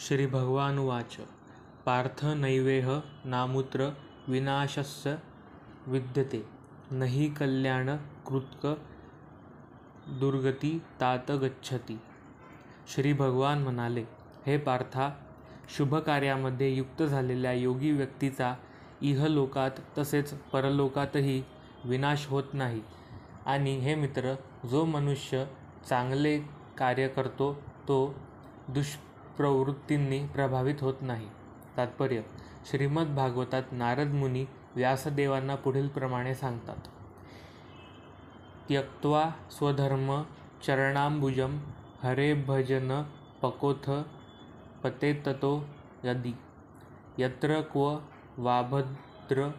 श्रीभगवानुवाच पार्थ नैवेह नामुत्र विनाशस्य विद्यते न हि कल्याणकृत् दुर्गती तात गच्छति। श्री भगवान म्हणाले, हे पार्था, शुभ कार्यामध्ये युक्त झालेल्या योगी व्यक्तीचा इहलोकात तसेच परलोकातही विनाश होत नाही। आणि हे मित्र, जो मनुष्य चांगले कार्य करतो तो दुष्प्रवृत्तींनी प्रभावित होत नाही। तात्पर्य: श्रीमद भागवतात नारद मुनी व्यासदेवांना पुढील प्रमाणे सांगतात. त्यक्त्वा स्वधर्म चरणाम्बुजं हरे भजन पकोथ पतेततो यदि यत्र क्व वाभद्र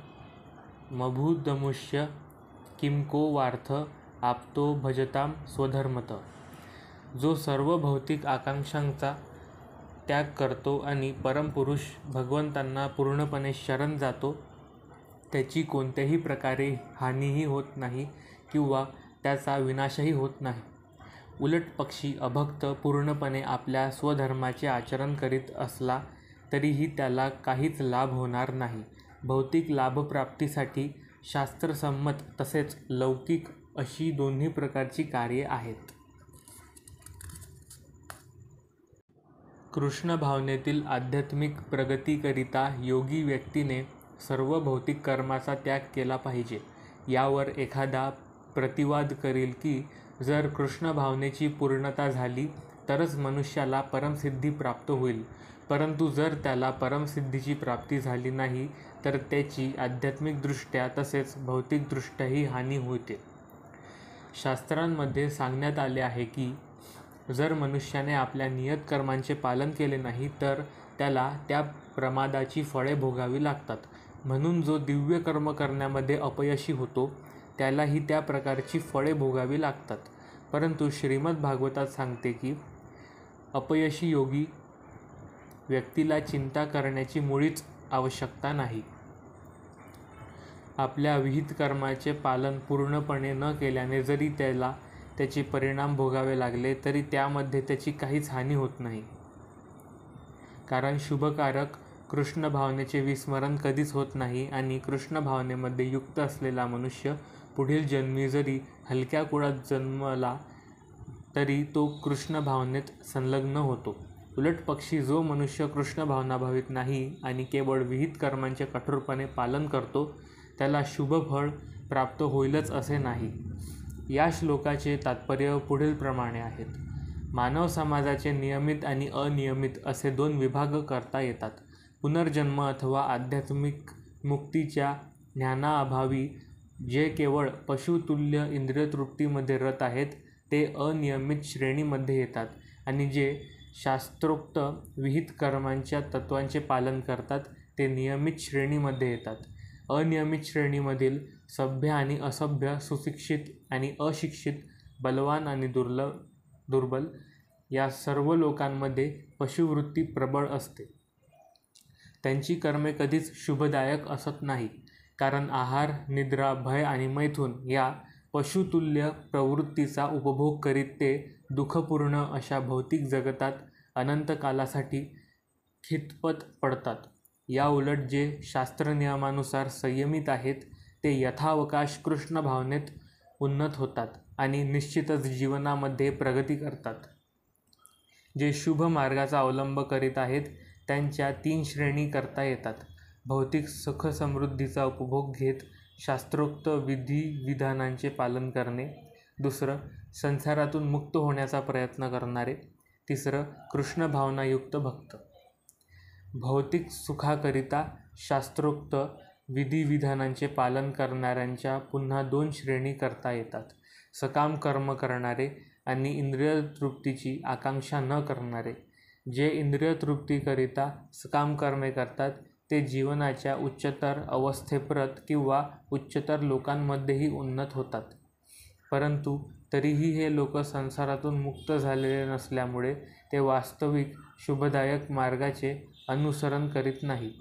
मभूदमुष्य किंको वार्थ आप्तो भजतां स्वधर्मत. जो सर्व भौतिक आकांक्षांचा त्याग करतो आणि परमपुरुष भगवंतांना पूर्णपणे शरण जातो, त्याची कोणत्याही प्रकारे हानीही होत नाही किंवा त्याचा विनाशही होत नाही. उलट पक्षी अभक्त पूर्णपणे आपल्या स्वधर्माचे आचरण करीत असला तरीही त्याला काहीच लाभ होणार नाही. भौतिक लाभप्राप्तीसाठी शास्त्रसंमत तसेच लौकिक अशी दोन्ही प्रकारची कार्ये आहेत. कृष्ण भावनेतील आध्यात्मिक प्रगतीकरिता योगी व्यक्तीने सर्व भौतिक कर्माचा त्याग केला पाहिजे. यावर एखादा प्रतिवाद करील की जर कृष्ण भावनेची पूर्णता झाली तरच मनुष्याला परमसिद्धी प्राप्त होईल, परंतु जर त्याला परमसिद्धीची प्राप्ती झाली नाही तर त्याची आध्यात्मिकदृष्ट्या तसेच भौतिकदृष्ट्याही हानी होते. शास्त्रांमध्ये सांगण्यात आले आहे की जर मनुष्याने आपल्या नियत कर्मांचे पालन केले नाही तर त्याला त्या प्रमादाची फळे भोगावी लागतात. म्हणून जो दिव्य कर्म करण्यामध्ये अपयशी होतो त्यालाही त्या प्रकारची फळे भोगावी लागतात. परंतु श्रीमद भागवतात सांगते की अपयशी योगी व्यक्तीला चिंता करण्याची मुळीच आवश्यकता नाही. आपल्या विहित कर्माचे पालन पूर्णपणे न केल्याने जरी त्याला त्याचे परिणाम भोगावे लागले तरी त्यामध्ये त्याची काहीच हानी होत नाही. कारण शुभकारक कृष्ण भावनेचे विस्मरण कधीच होत नाही आणि कृष्ण भावनेमध्ये युक्त असलेला मनुष्य पुढील जन्मी जरी हलक्या कुळात जन्मला तरी तो कृष्ण भावनेत संलग्न होतो. उलट पक्षी जो मनुष्य कृष्ण भावनाभावित नाही आणि केवळ विहित कर्मांचे कठोरपणे पालन करतो त्याला शुभ फळ प्राप्त होईलच असे नाही. या श्लोकाचे तात्पर्य पुढील प्रमाणे आहेत. मानव समाजाचे नियमित आणि अनियमित असे दोन विभाग करता येतात. पुनर्जन्म अथवा आध्यात्मिक मुक्तीच्या ज्ञानाअभावी जे केवळ पशुतुल्य इंद्रियतृप्तीमध्ये रत आहेत ते अनियमित श्रेणीमध्ये येतात आणि जे शास्त्रोक्त विहित कर्मांच्या तत्त्वांचे पालन करतात ते नियमित श्रेणीमध्ये येतात. अनियमित श्रेणीमधील सभ्य आणि असभ्य, सुशिक्षित आणि अशिक्षित, बलवान आणि दुर्बल या सर्व लोकांमध्ये पशुवृत्ती प्रबळ असते. त्यांची कर्मे कधीच शुभदायक असत नाही, कारण आहार, निद्रा, भय आणि मैथुन या पशुतुल्य प्रवृत्तीचा उपभोग करीत ते दुःखपूर्ण अशा भौतिक जगतात अनंत कालासाठी खितपत पडतात. या उलट जे शास्त्रनियमानुसार संयमित आहेत ते यथावकाश कृष्ण भावनेत उन्नत होतात आणि निश्चितच जीवनामध्ये प्रगती करतात. जे शुभ मार्गाचा अवलंब करीत आहेत त्यांच्या 3 श्रेणी करता येतात. भौतिक सुखसमृद्धीचा उपभोग घेत शास्त्रोक्त विधिविधानांचे पालन करणे. दुसरं, संसारातून मुक्त होण्याचा प्रयत्न करणारे. तिसरं, कृष्ण भावनायुक्त भक्त. भौतिक सुखाकरिता शास्त्रोक्त विधिविधानांचे पालन करणाऱ्यांच्या पुन्हा 2 श्रेणी करता येतात. सकाम कर्म करणारे आणि इंद्रियतृप्तीची आकांक्षा न करणारे. जे इंद्रियतृप्तीकरिता सकाम कर्मे करतात ते जीवनाच्या उच्चतर अवस्थेप्रत किंवा उच्चतर लोकांमध्येही उन्नत होतात. परंतु तरीही हे लोक संसारातून मुक्त झालेले नसल्यामुळे ते वास्तविक शुभदायक मार्गाचे अनुसरण करीत नाही.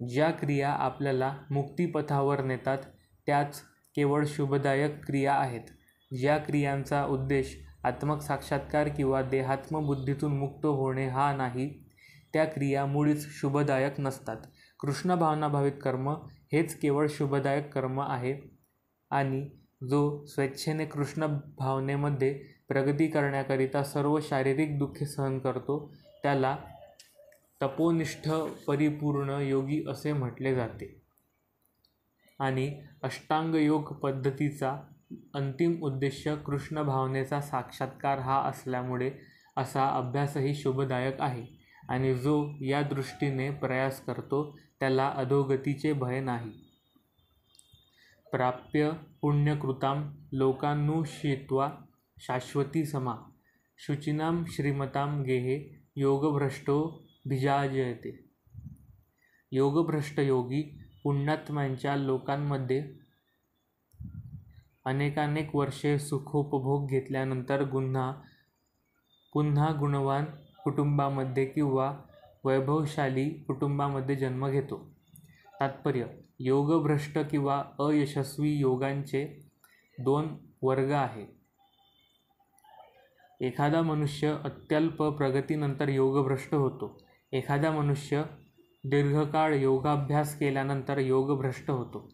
ज्या क्रिया आपल्याला मुक्तिपथावर नेतात त्याच केवळ शुभदायक क्रिया आहेत. ज्या क्रियांचा उद्देश आत्मसाक्षात्कार किंवा देहात्मबुद्धीतून मुक्त होणे हा नाही त्या क्रिया मुळीच शुभदायक नसतात. कृष्ण भावनाभावित कर्म हेच केवळ शुभदायक कर्म आहे आणि जो स्वेच्छेने कृष्ण भावनेमध्ये प्रगती करण्याकरिता सर्व शारीरिक दुःखे सहन करतो त्याला तपोनिष्ठ परिपूर्ण योगी असे म्हटले जाते. आणि अष्टांग योग पद्धतीचा अंतिम उद्देश कृष्ण भावनेचा साक्षात्कार हा असल्यामुळे असा अभ्यासही शुभदायक आहे आणि जो या दृष्टीने प्रयास करतो त्याला अधोगतीचे भय नाही. प्राप्य पुण्यकृतां लोकानुशित्वा शाश्वती समा शुचिनां श्रीमतां गेहे योगभ्रष्टो भिजायते. योगभ्रष्ट योगी पुण्यात्म्यांच्या लोकांमध्ये अनेकानेक वर्षे सुखोपभोग घेतल्यानंतर पुन्हा गुणवान कुटुंबामध्ये किंवा वैभवशाली कुटुंबामध्ये जन्म घेतो. तात्पर्य: योगभ्रष्ट किंवा अयशस्वी योगांचे 2 वर्ग आहे. एखादा मनुष्य अत्यल्प प्रगतीनंतर योगभ्रष्ट होतो. एखादा मनुष्य दीर्घकाळ योगाभ्यास केल्यानंतर योगभ्रष्ट होतो.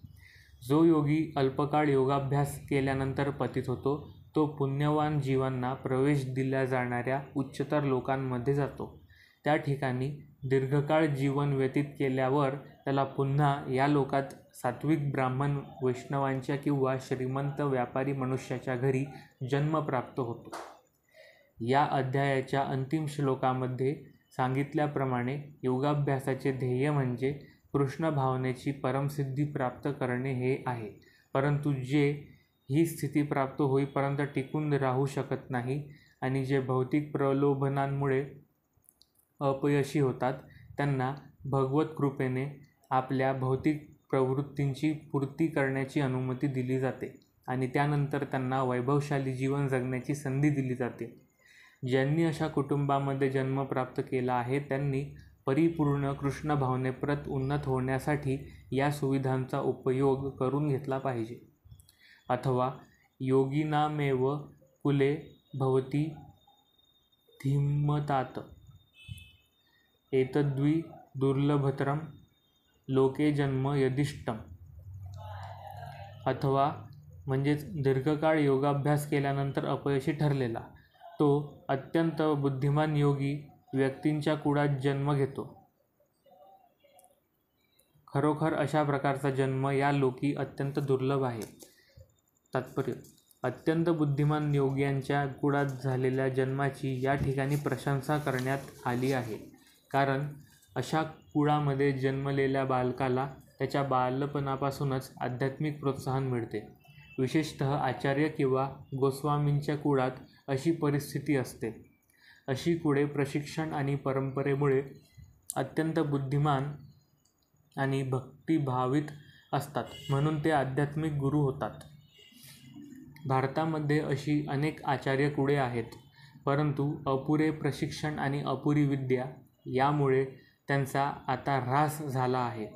जो योगी अल्पकाळ योगाभ्यास केल्यानंतर पतित होतो तो पुण्यवान जीवांना प्रवेश दिल्या जाणाऱ्या उच्चतर लोकांमध्ये जातो. त्या ठिकाणी दीर्घकाळ जीवन व्यतीत केल्यावर त्याला पुन्हा या लोकात सात्विक ब्राह्मण वैष्णवांच्या किंवा श्रीमंत व्यापारी मनुष्याच्या घरी जन्म प्राप्त होतो. या अध्यायाच्या अंतिम श्लोकामध्ये सांगितल्याप्रमाणे योगाभ्यासाचे ध्येय म्हणजे कृष्ण भावनेची परमसिद्धी प्राप्त करणे हे आहे. परंतु जे ही स्थिती प्राप्त होईपर्यंत टिकून राहू शकत नाही आणि जे भौतिक प्रलोभनांमुळे अपयशी होतात त्यांना भगवत कृपेने आपल्या भौतिक प्रवृत्तींची पूर्ती करण्याची अनुमती दिली जाते आणि त्यानंतर त्यांना वैभवशाली जीवन जगण्याची संधी दिली जाते. ज्यांनी अशा कुटुंबामध्ये जन्म प्राप्त केला आहे त्यांनी परिपूर्ण कृष्ण भावनेप्रत उन्नत होण्यासाठी या सुविधांचा उपयोग करून घेतला पाहिजे. अथवा योगिनामेव कुले भवती धीमतात एतद्वि दुर्लभतरं लोके जन्म यदिष्टम. अथवा म्हणजेच दीर्घकाळ योगाभ्यास केल्यानंतर अपयशी ठरलेला तो अत्यंत बुद्धिमान योगी व्यक्तींच्या कुळात जन्म घेतो. खरोखर अशा प्रकारचा जन्म या लोकी अत्यंत दुर्लभ आहे. तात्पर्य: अत्यंत बुद्धिमान योग्यांच्या कुळात झालेल्या जन्माची या ठिकाणी प्रशंसा करण्यात आली आहे. कारण अशा कुळामध्ये जन्मलेल्या बालकाला त्याच्या बालपणापासूनच आध्यात्मिक प्रोत्साहन मिळते. विशेषतः आचार्य किंवा गोस्वामींच्या कुळात अशी परिस्थिती असते. अशी कुळे प्रशिक्षण आणि परंपरेमुळे अत्यंत बुद्धिमान आणि भक्तिभावित असतात म्हणून ते आध्यात्मिक गुरु होतात. भारतामध्ये अशी अनेक आचार्य कुळे आहेत, परंतु अपुरे प्रशिक्षण आणि अपुरी विद्या यामुळे त्यांचा आता ऱ्हास झाला आहे.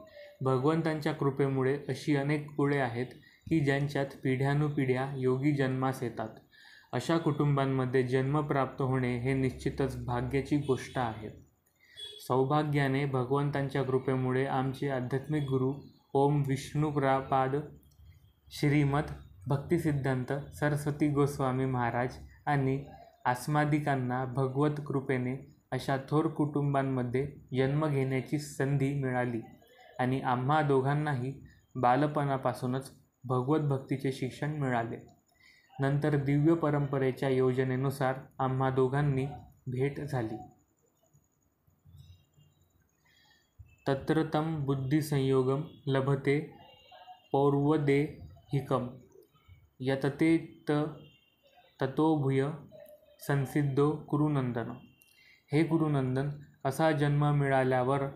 भगवंतांच्या कृपेमुळे अशी अनेक कुळे आहेत की ज्यांच्यात पिढ्यानुपिढ्या योगी जन्मास येतात. अशा कुटुंबांमध्ये जन्म प्राप्त होणे हे निश्चितच भाग्याची गोष्ट आहे. सौभाग्याने भगवंतांच्या कृपेमुळे आमचे आध्यात्मिक गुरु ओम विष्णुपाद श्रीमद भक्तिसिद्धांत सरस्वती गोस्वामी महाराज आणि आस्मादिकांना भगवत कृपेने अशा थोर कुटुंबांमध्ये जन्म घेण्याची संधी मिळाली आणि आम्हा दोघांनाही बालपणापासूनच भगवत भक्तीचे शिक्षण मिळाले. नंतर दिव्य परंपरेच्या योजनेनुसार आम्हा दोघांनी भेट झाली. तत्र तं बुद्धिसंयोगं लभते पौर्वदेहिकं यतते ततो भूय संसिद्धो कुरुनंदन. हे गुरुनंदन, असा जन्म मिळाल्यावर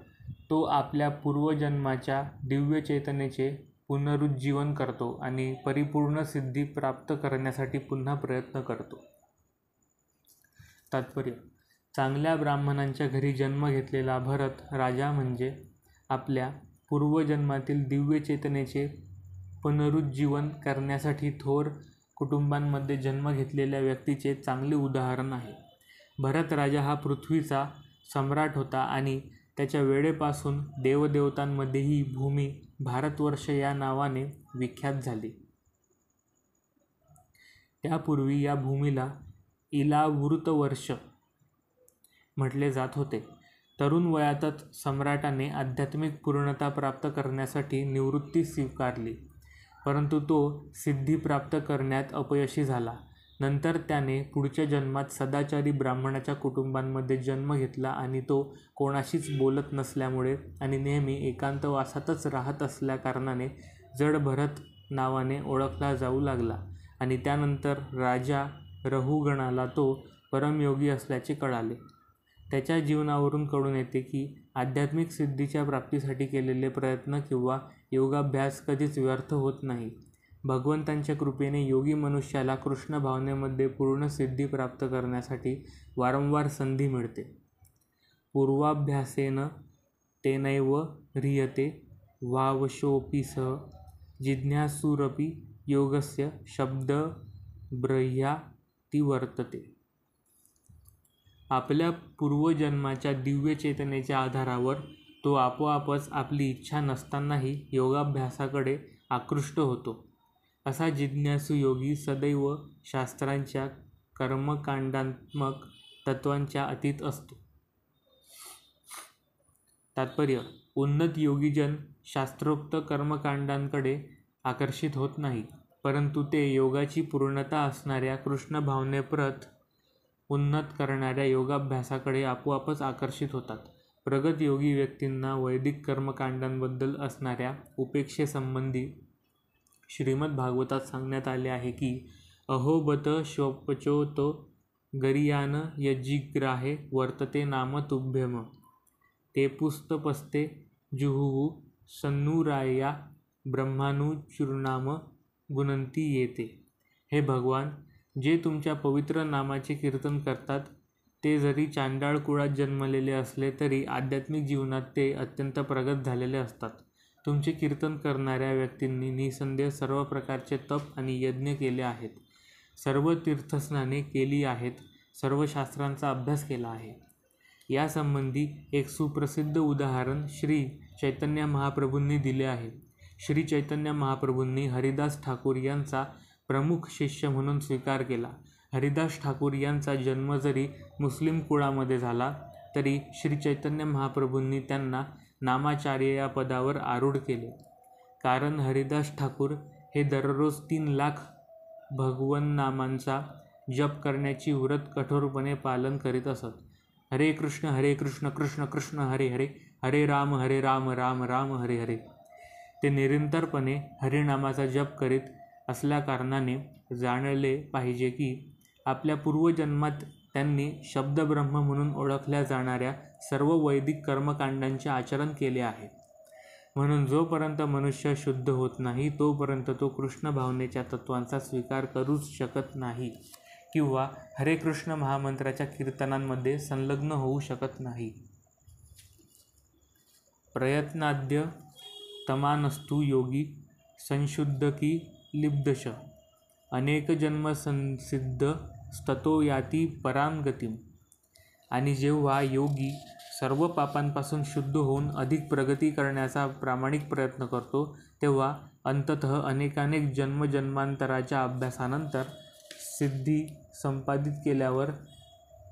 तो आपल्या पूर्वजन्माच्या दिव्य चेतनेचे पुनरुज्जीवन करतो आणि परिपूर्ण सिद्धी प्राप्त करण्यासाठी पुन्हा प्रयत्न करतो. तात्पर्य: चांगल्या ब्राह्मणांच्या घरी जन्म घेतलेला भरत राजा म्हणजे आपल्या पूर्वजन्मातील दिव्य चेतनेचे पुनरुज्जीवन करण्यासाठी थोर कुटुंबांमध्ये जन्म घेतलेल्या व्यक्तीचे चांगले उदाहरण आहे. भरत राजा हा पृथ्वीचा सम्राट होता आणि त्याच्या वेळेपासून देवदेवतांमध्ये ही भूमी भारतवर्ष या नावाने विख्यात झाली. त्यापूर्वी या भूमीला इलावृतवर्ष म्हटले जात होते. तरुण वयातच सम्राटाने आध्यात्मिक पूर्णता प्राप्त करण्यासाठी निवृत्ती स्वीकारली, परंतु तो सिद्धी प्राप्त करण्यात अपयशी झाला. नंतर त्याने पुढच्या जन्मात सदाचारी ब्राह्मणाच्या कुटुंबांमध्ये जन्म घेतला आणि तो कोणाशीच बोलत नसल्यामुळे आणि नेहमी एकांतवासातच राहत असल्याकारणाने जडभरत नावाने ओळखला जाऊ लागला आणि त्यानंतर राजा रहुगणाला तो परमयोगी असल्याचे कळाले. त्याच्या जीवनावरून कळून येते की आध्यात्मिक सिद्धीच्या प्राप्तीसाठी केलेले प्रयत्न किंवा योगाभ्यास कधीच व्यर्थ होत नाही. भगवंतांच्या कृपेने योगी मनुष्याला कृष्ण भावनेमध्ये पूर्ण सिद्धी प्राप्त करण्यासाठी वारंवार संधी मिळते. पूर्वाभ्यासेन तेनैव ह्रियते वावशोऽपि सः जिज्ञासुरपि योगस्य शब्दब्रह्याति वर्तते. आपल्या पूर्वजन्माच्या दिव्य चेतनेच्या आधारावर तो आपोआपच आपली इच्छा नसतानाही योगाभ्यासाकडे आकृष्ट होतो. असा जिज्ञासू योगी सदैव शास्त्रांच्या कर्मकांडात्मक तत्त्वांच्या अतीत असतो. तात्पर्य: उन्नत योगीजन शास्त्रोक्त कर्मकांडांकडे आकर्षित होत नाही, परंतु ते योगाची पूर्णता असणाऱ्या कृष्ण भावनेप्रत उन्नत करणाऱ्या योगाभ्यासाकडे आपोआपच आकर्षित होतात. प्रगत योगी व्यक्तींना वैदिक कर्मकांडांबद्दल असणाऱ्या उपेक्षेसंबंधी श्रीमद भागवतात सांगण्यात आले आहे की अहो बत श्वपचोत गरीयान यज्जिग्राहे वर्तते नाम तुभ्यम ते पुस्तपस्ते जुहुः सन्नुराया ब्रह्मानुचूर्णाम गुणंती येते. हे भगवान, जे तुमच्या पवित्र नामाचे कीर्तन करतात ते जरी चांडाळ कुळात जन्मलेले असले तरी आध्यात्मिक जीवनात ते अत्यंत प्रगत झालेले असतात. तुमचे कीर्तन करणाऱ्या व्यक्तींनी निसंदेह सर्व प्रकारचे तप आणि यज्ञ केले आहेत, सर्व तीर्थस्नाने केली आहेत, सर्व शास्त्रांचा अभ्यास केला आहे. यासंबंधी एक सुप्रसिद्ध उदाहरण श्री चैतन्य महाप्रभूंनी दिले आहे. श्री चैतन्य महाप्रभूंनी हरिदास ठाकूर यांचा प्रमुख शिष्य म्हणून स्वीकार केला. हरिदास ठाकूर यांचा जन्म जरी मुस्लिम कुळामध्ये झाला तरी श्री चैतन्य महाप्रभूंनी त्यांना नामाचार्य या पदावर आरूढ केले, कारण हरिदास ठाकूर हे दररोज 3 लाख भगवन्नामांचा जप करण्याची व्रत कठोरपणे पालन करीत असत. हरे कृष्ण कृष्ण कृष्ण हरे हरे, हरे राम राम राम हरे हरे. ते निरंतरपणे हरिनामाचा जप करीत असल्याकारणाने जाणले पाहिजे की आपल्या पूर्वजन्मात त्यांनी शब्दब्रह्म म्हणून ओळखल्या जाणाऱ्या सर्व वैदिक कर्मकांडांचे आचरण केले आहे. म्हणून जोपर्यंत मनुष्य शुद्ध होत नाही तोपर्यंत तो कृष्ण भावनेच्या तत्त्वांचा स्वीकार करूच शकत नाही किंवा हरे कृष्ण महामंत्राच्या कीर्तनांमध्ये संलग्न होऊ शकत नाही. प्रयत्नाद्य तमानस्तु योगी संशुद्धकी लिब्धश अनेक जन्म संसिद्ध स्ततो याती पराम गतिम. आणि जेव्हा योगी सर्व पापांपासून शुद्ध होऊन अधिक प्रगती करण्याचा प्रामाणिक प्रयत्न करतो तेव्हा अंततः अनेकानेक जन्मजन्मांतराच्या अभ्यासानंतर सिद्धी संपादित केल्यावर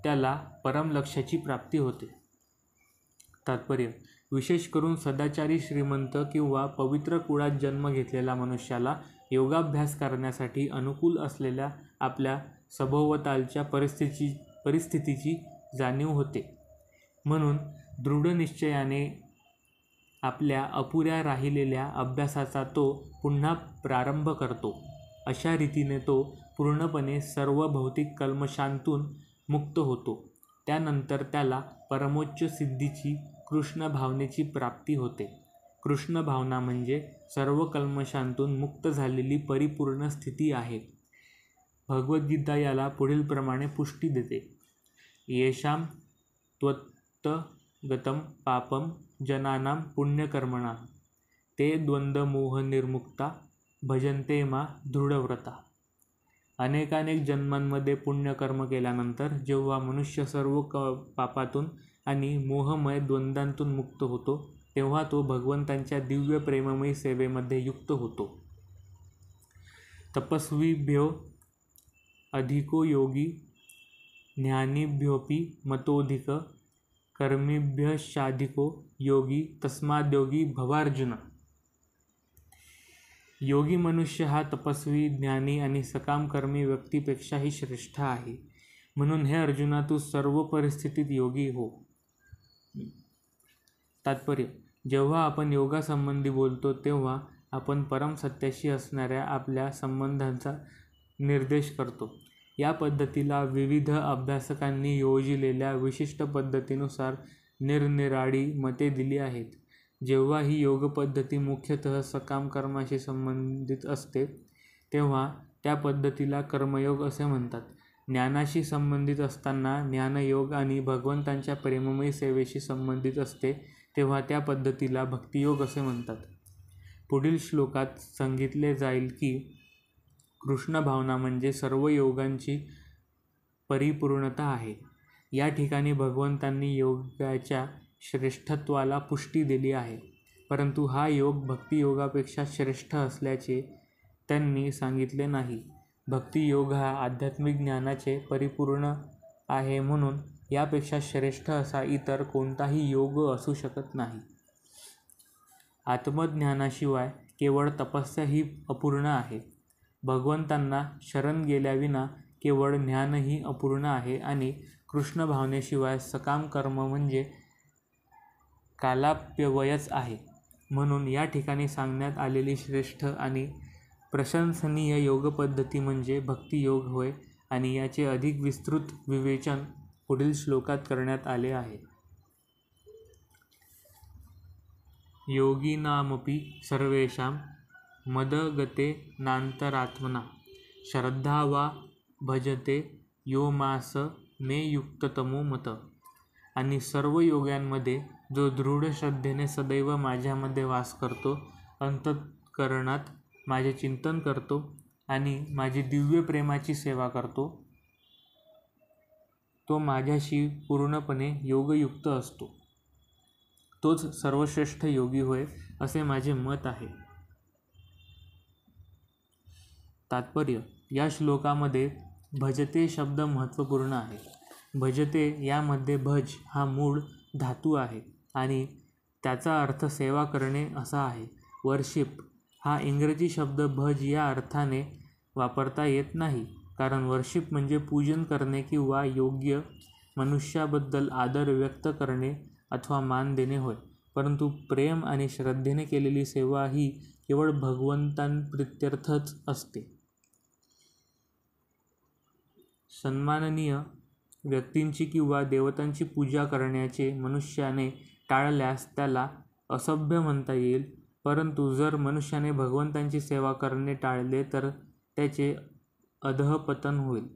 त्याला परमलक्ष्याची प्राप्ती होते. तात्पर्य: विशेष करून सदाचारी श्रीमंत किंवा पवित्र कुळात जन्म घेतलेल्या मनुष्याला योगाभ्यास करण्यासाठी अनुकूल असलेल्या आपल्या सभोवतालच्या परिस्थितीची जाणीव होते. म्हणून दृढ निश्चयाने आपल्या अपुऱ्या राहिलेल्या अभ्यासाचा तो पुन्हा प्रारंभ करतो. अशा रीतीने तो पूर्णपणे सर्व भौतिक कल्मशांतून मुक्त होतो. त्यानंतर त्याला परमोच्च सिद्धीची कृष्ण भावनेची प्राप्ती होते. कृष्ण भावना म्हणजे सर्व कल्मशांतून मुक्त झालेली परिपूर्ण स्थिती आहे. भगवद्गीता याला पुढील प्रमाणे पुष्टी देते: येषां त्वत्तगतं पापं जनानां पुण्यकर्मणां ते द्वंद्वमोहनिर्मुक्ता भजन्ते मा दृढव्रता. अनेकानेक जन्मांमध्ये पुण्यकर्म केल्यानंतर जेव्हा मनुष्य सर्व पापातून आणि मोहमय द्वंद्वांतून मुक्त होतो, तेव्हा तो भगवंतांच्या दिव्य प्रेममयी सेवेमध्ये युक्त होतो. तपस्वीभ्यो अधिको योगी ज्ञानीभ्योऽपि मतोऽधिक कर्मिभ्यश्चाधिको योगी तस्माद्योगी भवार्जुन. योगी मनुष्य हा तपस्वी, ज्ञानी आणि सकामकर्मी व्यक्तीपेक्षाही श्रेष्ठ आहे. म्हणून हे अर्जुना, तू सर्व परिस्थितीत योगी हो. तात्पर्य: जेव्हा आपण योगासंबंधी बोलतो तेव्हा आपण परमसत्याशी असणाऱ्या आपल्या संबंधांचा निर्देश करतो. या पद्धतीला विविध अभ्यासकांनी योजिलेल्या विशिष्ट पद्धतीनुसार निरनिराळी मते दिली आहेत. जेव्हा ही योगपद्धती मुख्यतः सकाम कर्माशी संबंधित असते तेव्हा त्या पद्धतीला कर्मयोग असे म्हणतात. ज्ञानाशी संबंधित असताना ज्ञानयोग आणि भगवंतांच्या प्रेममयी सेवेशी संबंधित असते तेव्हा त्या पद्धतीला भक्तियोग असे म्हणतात. पुढील श्लोकात सांगितले जाईल की कृष्ण भावना म्हणजे सर्व योगांची परिपूर्णता आहे. या ठिकाणी भगवंतांनी योगाच्या श्रेष्ठत्वाला पुष्टी दिली आहे, परंतु हा योग भक्तियोगापेक्षा श्रेष्ठ असल्याचे त्यांनी सांगितले नाही. भक्तियोग हा आध्यात्मिक ज्ञानाचे परिपूर्ण आहे, म्हणून यापेक्षा श्रेष्ठ असा इतर कोणताही योग असू शकत नाही. आत्मज्ञानाशिवाय केवळ तपस्या ही अपूर्ण आहे. भगवंतांना शरण गेल्याविना केवळ ज्ञानही अपूर्ण आहे आणि कृष्ण भावनेशिवाय सकाम कर्म म्हणजे कालाप्यवयच आहे. म्हणून या ठिकाणी सांगण्यात आलेली श्रेष्ठ आणि प्रशंसनीय योगपद्धती म्हणजे भक्तियोग होय आणि याचे अधिक विस्तृत विवेचन पुढील श्लोकात करण्यात आले आहे. योगिनामपि सर्वेषां मदगतेनान्तरात्मना श्रद्धा वा भजते यो मास मे युक्ततमो मत. आणि सर्व योग्यांमध्ये जो दृढ श्रद्धेने सदैव माझ्यामध्ये वास करतो, अंतःकरणात माझे चिंतन करतो आणि माझी दिव्य प्रेमाची सेवा करतो, तो माझ्याशी पूर्णपणे योगयुक्त असतो. तोच सर्वश्रेष्ठ योगी होय, असे माझे मत आहे. तात्पर्य: या श्लोकामध्ये भजते शब्द महत्त्वपूर्ण आहे. भजते यामध्ये भज हा मूळ धातू आहे आणि त्याचा अर्थ सेवा करणे असा आहे. वर्शिप हा इंग्रजी शब्द भज या अर्थाने वापरता येत नाही, कारण वर्शिप म्हणजे पूजन करणे किंवा योग्य मनुष्याबद्दल आदर व्यक्त करणे अथवा मान देणे होय. परंतु प्रेम आणि श्रद्धेने केलेली सेवा ही केवळ भगवंतांप्रित्यर्थच असते. सन्माननीय व्यक्तींची किंवा देवतांची पूजा करण्याचे मनुष्याने टाळल्यास त्याला असभ्य म्हणता येईल, परंतु जर मनुष्याने भगवंतांची सेवा करणे टाळले तर त्याचे अधःपतन होईल.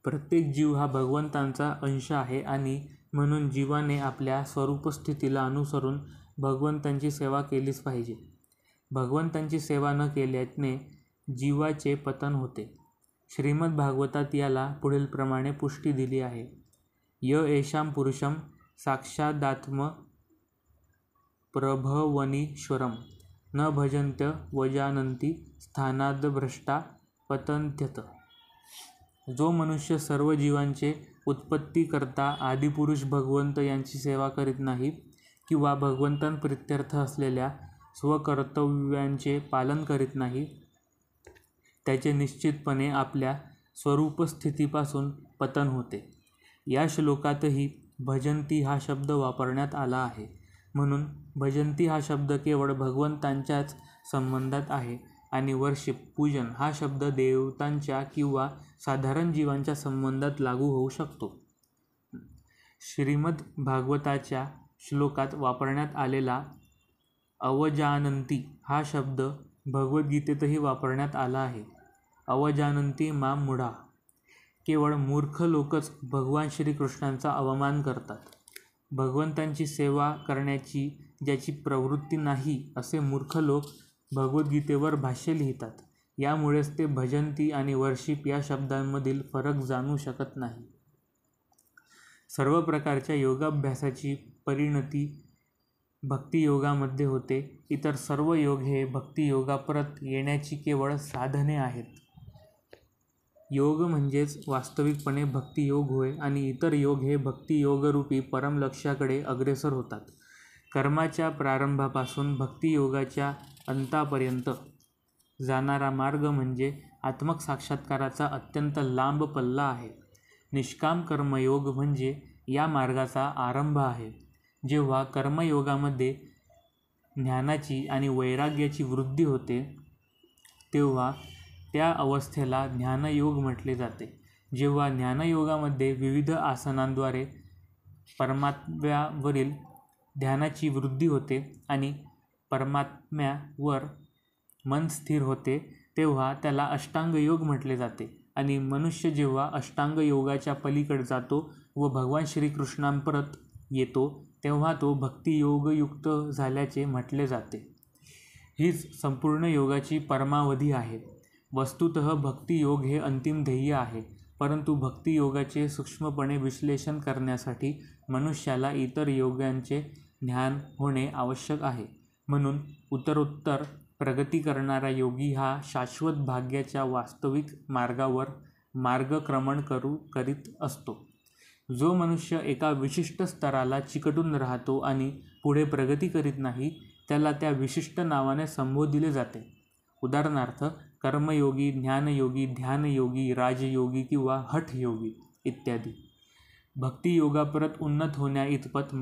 प्रत्येक जीव हा भगवंतांचा अंश आहे आणि म्हणून जीवाने आपल्या स्वरूपस्थितीला अनुसरून भगवंतांची सेवा केलीच पाहिजे. भगवंतांची सेवा न केल्याने जीवाचे पतन होते. श्रीमद भागवतात याला पुढील प्रमाणे पुष्टी दिली आहे. य एषां पुरुषं साक्षादात्म प्रभवनीश्वरं न भजन्त्य वजानन्ति स्थानाद्भ्रष्टा पतन्त्यत. जो मनुष्य सर्व जीवांचे उत्पत्तीकर्ता आदिपुरुष भगवंत यांची सेवा करीत नाही किंवा भगवंतांप्रित्यर्थ असलेल्या स्वकर्तव्यांचे पालन करीत नाही, त्याचे निश्चितपणे आपल्या स्वरूपस्थितीपासून पतन होते. या श्लोकातही भजंती हा शब्द वापरण्यात आला आहे. म्हणून भजंती हा शब्द केवळ भगवंतांच्याच संबंधात आहे आणि वर्शिप पूजन हा शब्द देवतांच्या किंवा साधारण जीवांच्या संबंधात लागू होऊ शकतो. श्रीमद भागवताच्या श्लोकात वापरण्यात आलेला अवजानन्ति हा शब्द भगवद्गीतेतही वापरण्यात आला आहे. अवजानन्ति मां मूढा. केवळ मूर्ख लोकच भगवान श्रीकृष्णांचा अवमान करतात. भगवंतांची सेवा करण्याची ज्याची प्रवृत्ती नाही असे मूर्ख लोक भगवद्गीतेवर भाष्य लिहितात. यामुळेच ते भजंती आणि वर्शिप या शब्दांमधील फरक जाणू शकत नाही. सर्व प्रकारच्या योगाभ्यासाची परिणती भक्तियोगामध्ये होते. इतर सर्व योग हे भक्तियोगा परत येण्याची केवळ साधने आहेत. योग म्हणजेच वास्तविकपणे भक्तियोग होय आणि इतर योग हे भक्तियोगरूपी परम लक्ष्याकडे अग्रेसर होतात. कर्माच्या प्रारंभापासून भक्तियोगाच्या अंतापर्यंत जाणारा मार्ग म्हणजे आत्मक साक्षात्काराचा अत्यंत लांब पल्ला आहे. निष्काम कर्मयोग म्हणजे या मार्गाचा आरंभ आहे. जेव्हा कर्मयोगामध्ये ज्ञानाची आणि वैराग्याची वृद्धी होते तेव्हा त्या अवस्थेला ज्ञानयोग म्हटले जाते. जेव्हा ज्ञानयोगामध्ये विविध आसनांद्वारे परमात्म्यावरील ध्यानाची वृद्धी होते आणि परमात्म्यावर मन स्थिर होते तेव्हा त्याला अष्टांग योग म्हटले जाते. आणि मनुष्य जेव्हा अष्टांग योगाच्या पलीकडे जातो व भगवान श्रीकृष्णांपरत येतो तेव्हा तो भक्तियोगयुक्त झाल्याचे म्हटले जाते. हीच संपूर्ण योगाची परमावधी आहे. वस्तुतः भक्तियोग हे अंतिम ध्येय आहे, परंतु भक्तियोगाचे सूक्ष्मपणे विश्लेषण करण्यासाठी मनुष्याला इतर योगांचे ज्ञान होणे आवश्यक आहे. म्हणून उत्तरोत्तर प्रगती करणारा योगी हा शाश्वत भाग्याच्या वास्तविक मार्गावर मार्गक्रमण करीत असतो. जो मनुष्य एका विशिष्ट स्तराला चिकटून राहतो आणि पुढे प्रगती करीत नाही त्याला त्या विशिष्ट नावाने संबोधिले जाते. उदाहरणार्थ कर्मयोगी, ज्ञानयोगी, ध्यानयोगी, राजयोगी किंवा हठयोगी इत्यादी. भक्तियोगापरत उन्नत होण्या इतपत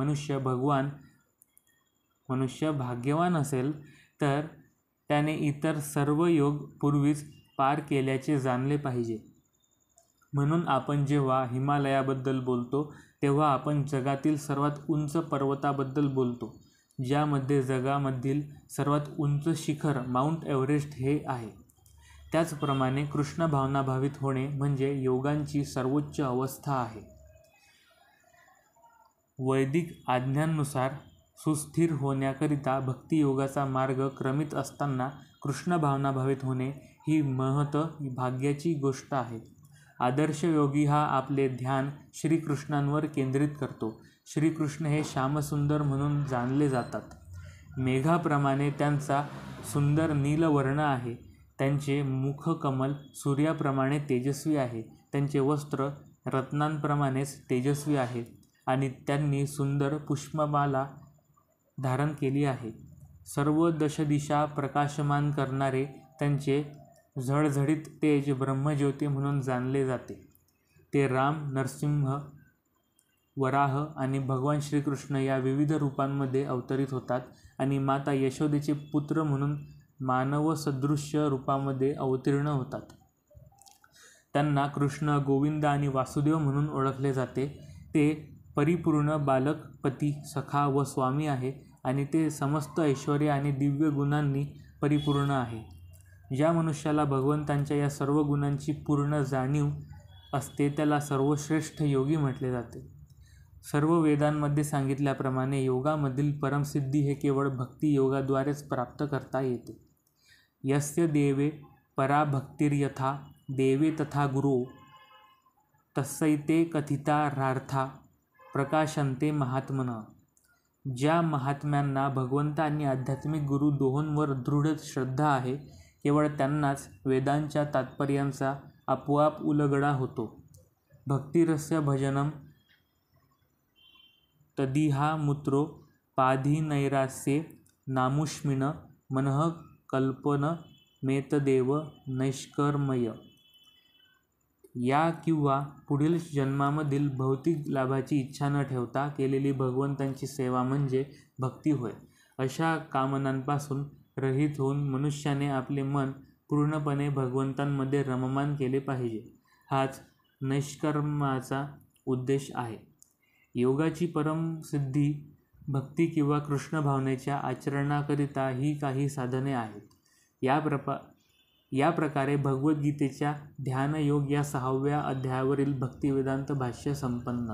मनुष्य भाग्यवान असेल तर त्याने इतर सर्व योग पूर्वीच पार केल्याचे जाणले पाहिजे. म्हणून आपण जेव्हा हिमालयाबद्दल बोलतो तेव्हा आपण जगातील सर्वात उंच पर्वताबद्दल बोलतो, ज्यामध्ये जगामधील सर्वात उंच शिखर माउंट एव्हरेस्ट हे आहे. त्याचप्रमाणे कृष्ण भावनाभावित होणे म्हणजे योगांची सर्वोच्च अवस्था आहे. वैदिक आज्ञांनुसार सुस्थिर होण्याकरिता भक्तियोगाचा मार्ग क्रमित असताना कृष्ण भावनाभावित होणे ही महत भाग्याची गोष्ट आहे. आदर्श योगी हा आपले ध्यान श्रीकृष्णांवर केंद्रित करतो. श्रीकृष्ण हे श्यामसुंदर म्हणून जाणले जातात. मेघाप्रमाणे त्यांचा सुंदर नीलवर्ण आहे. त्यांचे मुखकमल सूर्याप्रमाणे तेजस्वी आहे. त्यांचे वस्त्र रत्नांप्रमाणेच तेजस्वी आहे आणि त्यांनी सुंदर पुष्पमाला धारण केली आहे. सर्व दशदिशा प्रकाशमान करणारे त्यांचे झळझळीत तेज ब्रह्मज्योती म्हणून जाणले जाते. ते राम, नरसिंह, वराह आणि भगवान श्रीकृष्ण या विविध रूपांमध्ये अवतरित होतात आणि माता यशोदेचे पुत्र म्हणून मानवसदृश्य रूपामध्ये अवतीर्ण होतात. त्यांना कृष्ण, गोविंद आणि वासुदेव म्हणून ओळखले जाते. ते परिपूर्ण बालक, पती, सखा व स्वामी आहे आणि ते समस्त ऐश्वर्य आणि दिव्य गुणांनी परिपूर्ण आहे. ज्या मनुष्याला भगवंतांच्या या सर्व गुणांची पूर्ण जाणीव असते त्याला सर्वश्रेष्ठ योगी म्हटले जाते. सर्व वेदांमध्ये सांगितल्याप्रमाणे योगामधील परमसिद्धी हे केवळ भक्तियोगाद्वारेच प्राप्त करता येते. यस्य देवे परा भक्तिर्यथा देवे तथा गुरो तस्सैते कथितारार्था प्रकाशन्ते महात्मनः. ज्या महात्म्यांना भगवंत आणि आध्यात्मिक गुरु दोहोंवर दृढ श्रद्धा आहे केवळ त्यांनाच वेदांच्या तात्पर्यांचा आपोआप उलगडा होतो. भक्तिरस्य भजनम तदिहामुत्रो पाधिनैरास्ये नामुष्मिन मनः कल्पनमेतदेव नैष्कर्मय. या किंवा पुढील जन्मामधील भौतिक लाभाची इच्छा न ठेवता केलेली भगवंतांची सेवा म्हणजे भक्ती होय. अशा कामनांपासून रहित होऊन मनुष्याने आपले मन पूर्णपणे भगवंतांमध्ये रममाण केले पाहिजे. हाच नैष्कर्माचा उद्देश आहे. योगाची परमसिद्धी भक्ती किंवा कृष्ण भावनेच्या आचरणाकरिता ही काही साधने आहेत. या प्रकारे भगवद्गीतेच्या ध्यानयोग या 6व्या अध्यायावरील भक्तिवेदांत भाष्य संपन्न.